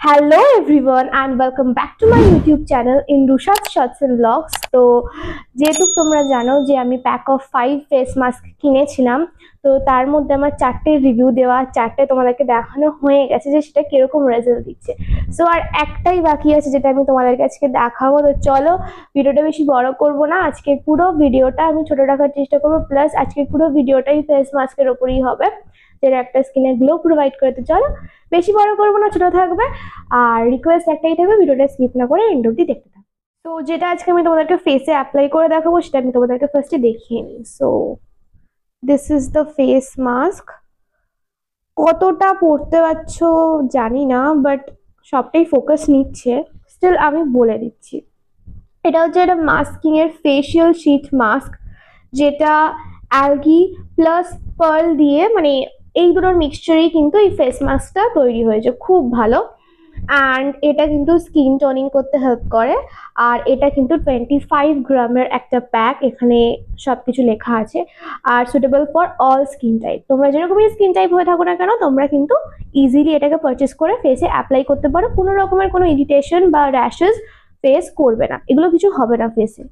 Hello everyone and welcome back to my YouTube channel in Rusha's Shots and Vlogs. তো যেহেতু তোমরা জানো যে আমি প্যাক অফ 5 ফেস মাস্ক কিনেছিলাম, তো তার মধ্যে আমার 4টে রিভিউ দেওয়া, 4টে তোমাদেরকে দেখানো হয়ে গেছে যে সেটা কিরকম রেজাল্ট দিচ্ছে। সো আর একটাই বাকি আছে যেটা আমি তোমাদেরকে আজকে দেখাবো। তো চলো ভিডিওটা বেশি বড় করব না, আজকের পুরো ভিডিওটা আমি ছোট রাখার চেষ্টা করবো, প্লাস আজকের পুরো ভিডিওটাই ফেস মাস্কের ওপরই হবে যেটা একটা স্কিনের গ্লো প্রোভাইড করে। তো চলো বেশি বড় করবো না, ছোট থাকবে, আর রিকোয়েস্ট একটাই থাকবে ভিডিওটা স্কিপ না করে এন্ড অবধি দেখতে থাকো। তো যেটা আজকে আমি তোমাদেরকে ফেসে অ্যাপ্লাই করে দেখাবো সেটা আমি তোমাদেরকে ফার্স্টে দেখিয়ে নিই। So this is the face mask. কতটা পড়তে পারছো জানি না, বাট সবটাই ফোকাস নিচ্ছে, স্টিল আমি বলে দিচ্ছি। এটা হচ্ছে একটা মাস্কিং এর ফেশিয়াল শিট মাস্ক, যেটা অ্যালগি প্লাস পার্ল দিয়ে, মানে এই দুটোর মিক্সচারেই কিন্তু এই ফেস মাস্কটা তৈরি হয়েছে, খুব ভালো। অ্যান্ড এটা কিন্তু স্কিন টোনিং করতে হেল্প করে, আর এটা কিন্তু 25 গ্রামের একটা প্যাক, এখানে সবকিছু লেখা আছে। আর suitable for all skin type, তোমরা যেরকমই স্কিন টাইপ হয়ে থাকো না কেন তোমরা কিন্তু ইজিলি এটাকে পারচেস করে ফেসে অ্যাপ্লাই করতে পারো। কোনো রকমের কোনো ইরিটেশন বা র্যাশেস ফেস করবে না, এগুলো কিছু হবে না ফেসে।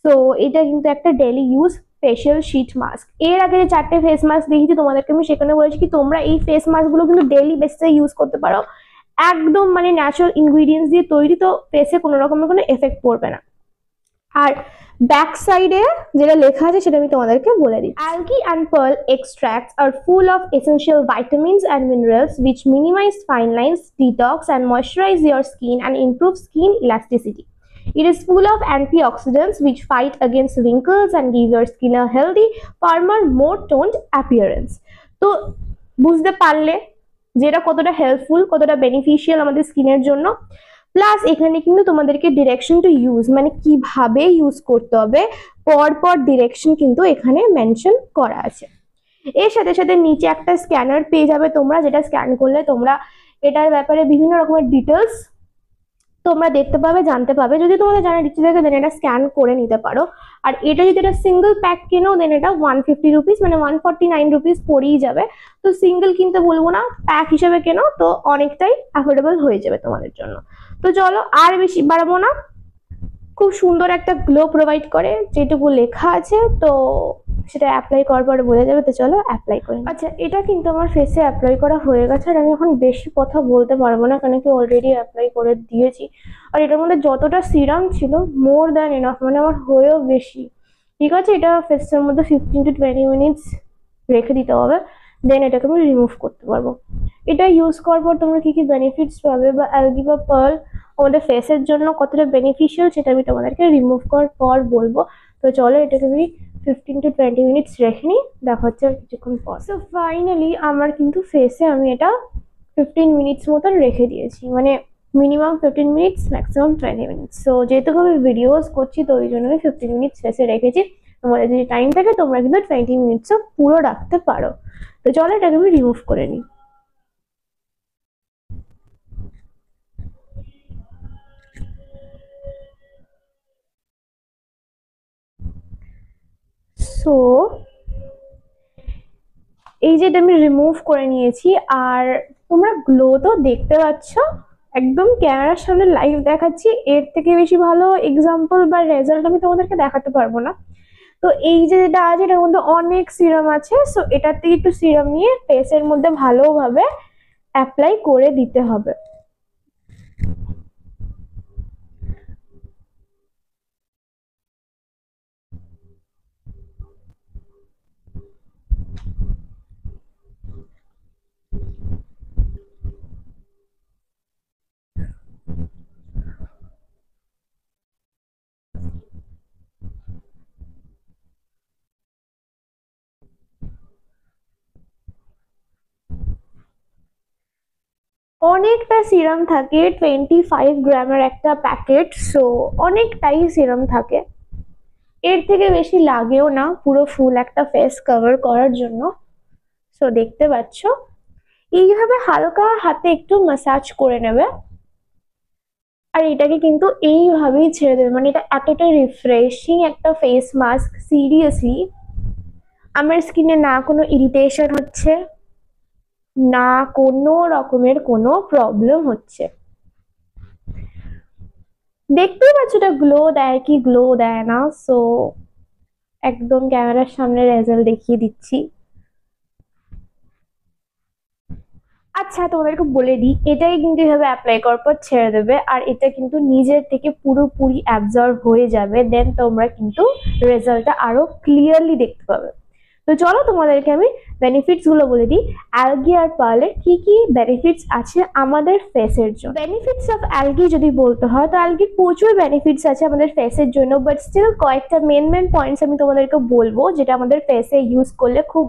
সো এটা কিন্তু একটা daily use facial sheet mask. এর আগে যে 4টে ফেস মাস্ক দেখেছি তোমাদেরকে, আমি সেখানে বলেছি কি তোমরা এই ফেস মাস্কগুলো কিন্তু ডেলি বেসিসে ইউজ করতে পারো, একদম মানে ন্যাচারাল ইনগ্রিডিয়েন্টস দিয়ে তৈরি, তো ফেসে কোনো রকমের কোনো এফেক্ট পড়বে না। আর ব্যাক সাইডে যেটা লেখা আছে সেটা আমি তোমাদেরকে বলে দিই। Algae and pearl extracts are full of essential vitamins and minerals which minimize fine lines, detox and moisturize your skin and improve skin elasticity. It is full of antioxidants which fight against wrinkles and give your skin a healthy, firmer, more toned appearance. তো বুঝতে পারলে যেটা কতটা helpful, কতটা beneficial আমাদের স্কিনের জন্য। Plus এখানে কিন্তু তোমাদেরকে ডিরেকশন টু ইউজ, মানে কিভাবে ইউজ করতে হবে, পর ডিরেকশন কিন্তু এখানে মেনশন করা আছে। এর সাথে সাথে নিচে একটা স্ক্যানার পেয়ে যাবে তোমরা, যেটা স্ক্যান করলে তোমরা এটার ব্যাপারে বিভিন্ন রকমের ডিটেলস তোমরা দেখতে পাবে, জানতে পাবে। যদি তোমাদের জানার ইচ্ছে থাকে দেন এটা স্ক্যান করে নিতে পারো। আর এটা যদি এটা সিঙ্গেল প্যাক কেনো দেন এটা 150 রুপিস, মানে 149 রুপিস পড়েই যাবে। তো সিঙ্গেল কিনতে বলবো না, প্যাক হিসেবে কেনো তো অনেকটাই অ্যাফোর্ডেবল হয়ে যাবে তোমাদের জন্য। তো চলো আর বেশি বাড়াবো না, খুব সুন্দর একটা গ্লো প্রোভাইড করে যেটুকু লেখা আছে, তো সেটা অ্যাপ্লাই করার পরে বোঝা যাবে। তো চলো অ্যাপ্লাই করি। আচ্ছা, এটা কিন্তু আমার ফেসে অ্যাপ্লাই করা হয়ে গেছে, আর আমি এখন বেশি কথা বলতে পারবো না কারণ কি অলরেডি অ্যাপ্লাই করে দিয়েছি। আর এটার মধ্যে যতটা সিরাম ছিল মোর দ্যান এনাফ, মানে আমার হয়েও বেশি। ঠিক আছে, এটা ফেসের মধ্যে 15 to 20 মিনিটস রেখে দিতে হবে, দেন এটাকে আমি রিমুভ করতে পারবো। এটা ইউজ করার পর তোমরা কি কি বেনিফিটস পাবে, বা অ্যালগি বা পার্ল আমাদের ফেসের জন্য কতটা বেনিফিশিয়াল সেটা আমি তোমাদেরকে রিমুভ করার পর বলবো। তো চলো এটাকে আমি 15 to 20 মিনিটস রেখে নিই, দেখা হচ্ছে কিছুক্ষণ পর। সো ফাইনালি আমার কিন্তু ফেসে আমি এটা 15 মিনিটস মতন রেখে দিয়েছি, মানে minimum 15 minutes, maximum 20 minutes. So যেহেতু আমি ভিডিওস করছি তো ওই জন্য আমি 15 মিনিটস ফেসে রেখেছি। তোমাদের যদি টাইম থাকে তোমরা কিন্তু 20 মিনিটসও পুরো রাখতে পারো। তো চলো এটাকে আমি রিমুভ করে নিই। সো এই যে এটা আমি রিমুভ করে নিয়েছি, আর তোমরা গ্লো তো দেখতে পাচ্ছ, একদম ক্যামেরার সামনে লাইভ দেখাচ্ছি, এর থেকে বেশি ভালো এক্সাম্পল বা রেজাল্ট আমি তোমাদেরকে দেখাতে পারবো না। তো এই যে যেটা আছে এটার মধ্যে অনেক সিরাম আছে, সো এটার থেকে একটু সিরাম নিয়ে ফেসের মধ্যে ভালোভাবে অ্যাপ্লাই করে দিতে হবে। অনেকটা সিরাম থাকে, 25 গ্রামের একটা প্যাকেট, সো অনেকটাই সিরাম থাকে, এর থেকে বেশি লাগেও না পুরো ফুল একটা ফেস কভার করার জন্য। সো দেখতে পাচ্ছ এইভাবে হালকা হাতে একটু ম্যাসাজ করে নেবে, আর এটাকে কিন্তু এইভাবেই ছেড়ে দেবে। মানে এটা এতটা রিফ্রেশিং একটা ফেস মাস্ক, সিরিয়াসলি আমার স্কিনে না কোনো ইরিটেশন হচ্ছে, না কোনো রকমের কোনো প্রবলেম হচ্ছে। দেখতেই পাচ্ছ এটা গ্লো দেয় কি গ্লো দেয় না। সো একদম ক্যামেরার সামনে রেজাল্ট দেখিয়ে দিচ্ছি। আচ্ছা তোমাদেরকে বলে দিই, এটাই কিন্তু এভাবে অ্যাপ্লাই করার পর ছেড়ে দেবে, আর এটা কিন্তু নিজের থেকে পুরোপুরি অ্যাবজর্ব হয়ে যাবে। দেন তোমরা কিন্তু রেজাল্টটা আরো ক্লিয়ারলি দেখতে পাবে। তো চলো তোমাদেরকে আমি বেনিফিটস গুলো বলে দিই। অ্যালগি আর পার্লের কি কি বেনিফিটস আছে আমাদের ফেসের জন্য। বেনিফিটস অফ অ্যালগি যদি বলতে হয় তো অ্যালগির প্রচুর বেনিফিটস আছে আমাদের ফেসের জন্য, বাট স্টিল কয়েকটা মেন পয়েন্টস আমি তোমাদেরকে বলবো যেটা আমাদের ফেসে ইউজ করলে খুব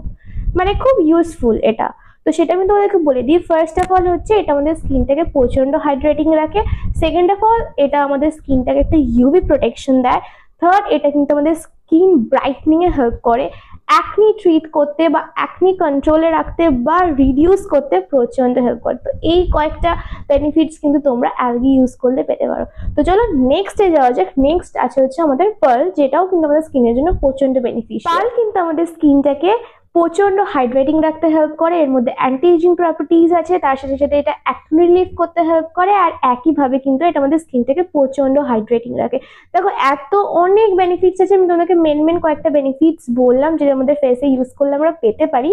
খুব ইউজফুল এটা। তো সেটা আমি তোমাদেরকে বলে দিই। ফার্স্ট অফ অল হচ্ছে এটা আমাদের স্কিনটাকে প্রচন্ড হাইড্রেটিং রাখে। সেকেন্ড অফ অল এটা আমাদের স্কিনটাকে একটা ইউভি প্রোটেকশন দেয়। থার্ড, এটা কিন্তু আমাদের স্কিন ব্রাইটনিং এ হেল্প করে। অ্যাকনি ট্রিট করতে বা অ্যাকনি কন্ট্রোলে রাখতে বা রিডিউস করতে প্রচন্ড হেল্প করে। তো এই কয়েকটা বেনিফিটস কিন্তু তোমরা অ্যালগি ইউজ করলে পেতে পারো। তো চলো নেক্সটে যাওয়া যাক। নেক্সট আছে হচ্ছে আমাদের পার্ল, যেটাও কিন্তু আমাদের স্কিনের জন্য প্রচন্ড বেনিফিশিয়াল। পার্ল কিন্তু আমাদের স্কিনটাকে প্রচন্ড হাইড্রেটিং রাখতে হেল্প করে। এর মধ্যে অ্যান্টি এজিং প্রপার্টিজ আছে, তার সাথে সাথে এটা অ্যাকনি রিলিফ করতে হেল্প করে, আর একইভাবে কিন্তু এটা আমাদের স্কিনটাকে প্রচন্ড হাইড্রেটিং রাখে। দেখো এত অনেক বেনিফিটস আছে, আমি তোমাদেরকে মেন কয়েকটা বেনিফিটস বললাম যেটা আমাদের ফেসে ইউজ করলে আমরা পেতে পারি।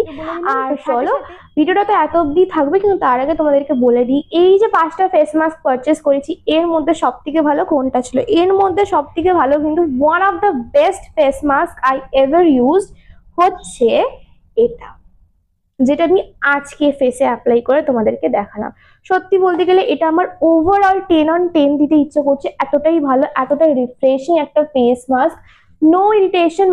আর চলো ভিডিওটা তো এত অব্দি থাকবে, কিন্তু তার আগে তোমাদেরকে বলে দিই এই যে 5টা ফেস মাস্ক পারচেস করেছি এর মধ্যে সব থেকে ভালো কোনটা ছিল। এর মধ্যে সব থেকে ভালো কিন্তু one of the best face mask I ever used হচ্ছে এটা, যেটা আমি আজকে ফেসে অ্যাপ্লাই করে তোমাদেরকে দেখালাম। সত্যি বলতে গেলে এটা আমার ওভারঅল 10/10 দিতে ইচ্ছে করছে। এতটাই ভালো, এতটাই রিফ্রেশিং একটা ফেস মাস্ক। নো ইরিটেশন,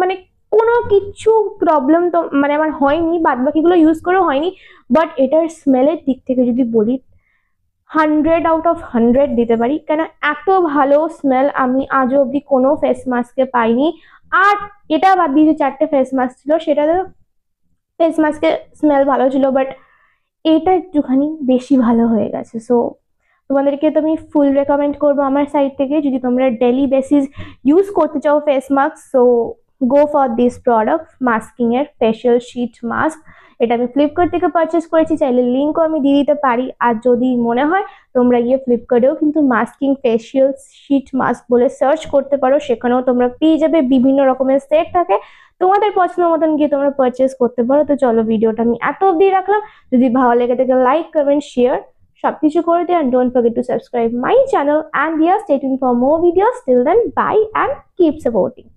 কোনো কিছু প্রবলেম তো আমার হয়নি, বাদ বাকিগুলো ইউজ করেও হয়নি। বাট এটার স্মেলের দিক থেকে যদি বলি 100/100 দিতে পারি, কেন এত ভালো স্মেল আমি আজও অব্দি কোনো ফেস মাস্কে পাইনি। আর এটা বাদ দিয়ে যে 4টে ফেস মাস্ক ছিল সেটাতে ফেস মাস্কের স্মেল ভালো ছিল, বাট এটা একটুখানি বেশি ভালো হয়ে গেছে। সো তোমাদেরকে তো আমি ফুল রেকমেন্ড করবো আমার সাইড থেকে, যদি তোমরা ডেলি বেসিস ইউজ করতে চাও face mask, so go for this product masking এর ফেশিয়াল শিট মাস্ক। এটা আমি ফ্লিপকার্ট থেকে পারচেস করেছি, চাইলে লিঙ্কও আমি দিয়ে দিতে পারি। আর যদি মনে হয় তোমরা গিয়ে ফ্লিপকার্টেও কিন্তু মাস্কিং ফেশিয়াল শিট মাস্ক বলে সার্চ করতে পারো, সেখানেও তোমরা পেয়ে যাবে। বিভিন্ন রকমের সেট থাকে, তোমাদের পছন্দ মতন গিয়ে তোমরা পারচেস করতে পারো। তো চলো ভিডিওটা আমি এত অব্দি রাখলাম। যদি ভালো লেগে থাকে লাইক কমেন্ট শেয়ার সবকিছু করে দিও, and don't forget to subscribe my channel, and yes, stay tuned for more videos. Till then, bye and keep supporting.